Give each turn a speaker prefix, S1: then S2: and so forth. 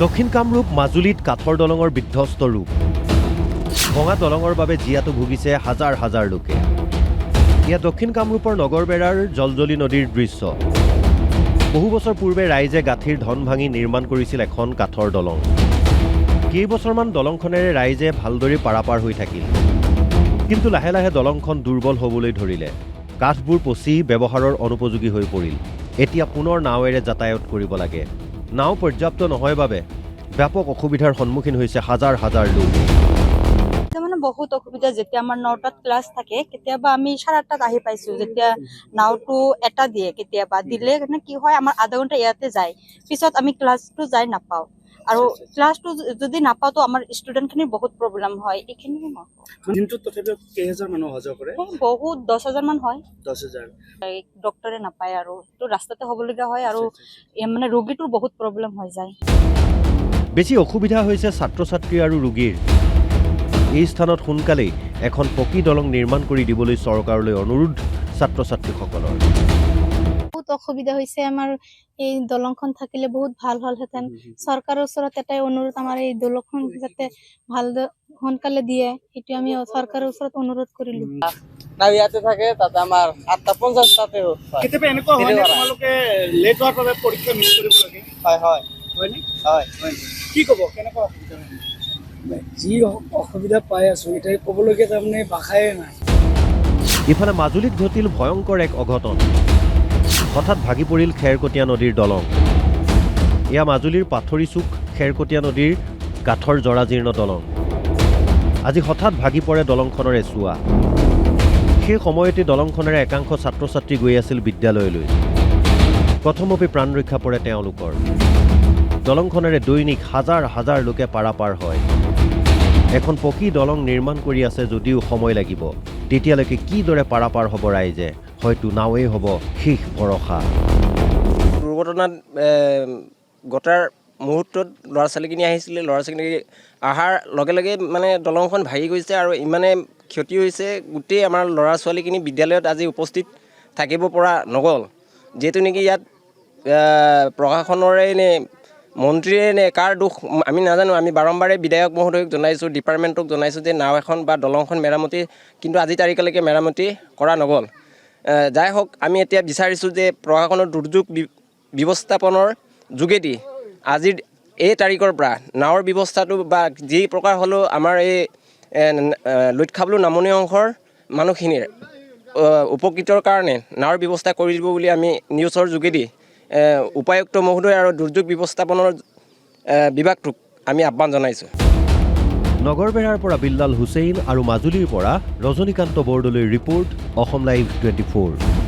S1: দক্ষিণ কামৰূপ মাজুলীত কাঠৰ দলঙৰ বিধ্বস্ত ৰূপ ভঙা দলঙৰ বাবে জীয়াতু ভুগিছে হাজাৰ হাজাৰ লোকে ইয়া দক্ষিণ কামৰূপৰ নগৰবেৰাৰ জলজলি নদীৰ দৃশ্য বহু বছৰ পূৰ্বে ৰাইজে গাঁঠিৰ ধন ভাঙি নিৰ্মাণ কৰিছিল এখন কাঠৰ দলং কেইবছৰমান দলংখনেৰে ৰাইজে ভালদৰে পাৰাপাৰ হৈ থাকিল কিন্তু লাহে লাহে দলংখন দুৰ্বল হ'বলৈ ধৰিলে কাঠবোৰ পচি ব্যৱহাৰৰ অনুপযোগী হৈ পৰিল এতিয়া পুনৰ নাৱেৰে যাতায়াত কৰিব লাগে নাও পৰ্যাপ্ত নহয় বাবে ব্যাপক অসুবিধাৰ সন্মুখীন হৈছে হাজাৰ হাজাৰ লোক
S2: মানে বহুত অসুবিধা যেতিয়া আমাৰ 9টাত ক্লাছ থাকে কেতিয়াবা আমি 8:30টাত আহি পাইছো যেতিয়া নাওটো এটা দিয়ে কেতিয়াবা দিলে কি হয় আমাৰ আধা ঘণ্টা ইয়াতে যায় পিছত আমি ক্লাছটো যাই নাপাও আৰু ক্লাছটো যদি নাপাও তো আমাৰ ষ্টুডেণ্টখিনিৰ বহুত প্ৰব্লেম হয় এইখিনি
S3: দিনটো তথাপি কেইহাজাৰ মানুহ অহা যোৱা কৰে
S2: বহুত 10,000 মান হয়
S3: 10,000
S2: ডক্টৰে নাপায় আৰু তো ৰাস্তাতে হ'বলগীয়া হয় আৰু মানে ৰোগীটোৰ বহুত প্ৰব্লেম হৈ যায়
S1: বেছি অসুবিধা হৈছে ছাত্ৰ ছাত্ৰী আৰু ৰোগীৰ এই স্থানত সোনকালেই এখন পকী দলং নিৰ্মাণ কৰি দিবলৈ চৰকাৰলৈ অনুৰোধ ছাত্ৰ ছাত্ৰীসকলৰ
S4: বহুত অসুবিধা হৈছে আমাৰ এই দলংখন থাকিলে বহুত ভাল হলহেঁতেন চৰকাৰৰ ওচৰত এটাই অনুৰোধ আমাৰ এই দলংখন যাতে ভাল সোনকালে দিয়ে সেইটো আমি চৰকাৰৰ ওচৰত অনুৰোধ কৰিলো
S5: না ইয়াতে থাকে তাতে আমাৰ 8:50 তাতে
S3: কেতিয়াবা এনেকুৱা হয় না তোমালোকে লেট হোৱাৰ বাবে পৰীক্ষা মিছ কৰিব লাগে
S5: হয় হয়
S3: হয়নে
S5: হয়
S3: কি ক'ব কেনেকুৱা অসুবিধা
S6: যি অসুবিধা পাই আছো এটা ক'বলগীয়া তাৰমানে ভাষাই নাই
S1: ইফালে মাজুলীত ঘটিল ভয়ংকৰ এক অঘটন হঠাৎ ভাগি পৰিল খেৰকটীয়া নদীৰ দলং এয়া মাজুলীৰ পাথৰিচুক খেৰকটীয়া নদীৰ কাঠৰ জৰাজীৰ্ণ দলং আজি হঠাৎ ভাগি পৰে দলংখনৰ এচুৱা সেই সময়তে দলংখনেৰে একাংশ ছাত্ৰ ছাত্ৰী গৈ আছিল বিদ্যালয়লৈ প্ৰথমতে প্ৰাণ ৰক্ষা পৰে তেওঁলোকৰ দলংখনেৰে দৈনিক হাজাৰ হাজাৰ লোকে পাৰাপাৰ হয় এখন পকী দলং নিৰ্মাণ কৰি আছে যদিও সময় লাগিব তেতিয়ালৈকে কিদৰে পাৰাপাৰ হ'ব ৰাইজে হয়তো নাৱেই হ'ব শেষ ভৰসা
S5: দুৰ্ঘটনাত গটাৰ মুহূৰ্তত ল'ৰা ছোৱালীখিনি আহিছিলে ল'ৰা ছোৱালী অহাৰ লগে লগে মানে দলংখন ভাগি গৈছে আৰু ইমানে ক্ষতি হৈছে গোটেই আমাৰ ল'ৰা ছোৱালীখিনি বিদ্যালয়ত আজি উপস্থিত থাকিব পৰা নগ'ল যিহেতু নেকি ইয়াত প্ৰশাসনৰে নে মন্ত্ৰীয়ে নে কাৰ দুখ আমি নাজানো আমি বাৰম্বাৰে বিধায়ক মহোদয়ক জনাইছোঁ ডিপাৰ্টমেণ্টক জনাইছোঁ যে নাও এখন বা দলংখন মেৰামতি কিন্তু আজি তাৰিখলৈকে মেৰামতি কৰা নগ'ল যাই হওক আমি এতিয়া বিচাৰিছোঁ যে প্ৰশাসনৰ দুৰ্যোগ ব্যৱস্থাপনৰ যোগেদি আজিৰ এই তাৰিখৰ পৰা নাৱৰ ব্যৱস্থাটো বা যি প্ৰকাৰ হ'লেও আমাৰ এই লুইতখাবলো নামনি অংশৰ মানুহখিনিৰ উপকৃতৰ কাৰণে নাৱৰ ব্যৱস্থা কৰি দিব বুলি আমি নিউজৰ যোগেদি উপায়ুক্ত মহোদয় আৰু দুৰ্যোগ ব্যৱস্থাপনৰ বিভাগটোক আমি আহ্বান জনাইছোঁ
S1: নগৰবেৰাৰ পৰা বিল্লাল হুছেইন আৰু মাজুলীৰ পৰা ৰজনীকান্ত বৰদলৈৰ ৰিপৰ্ট অসম লাইভ 24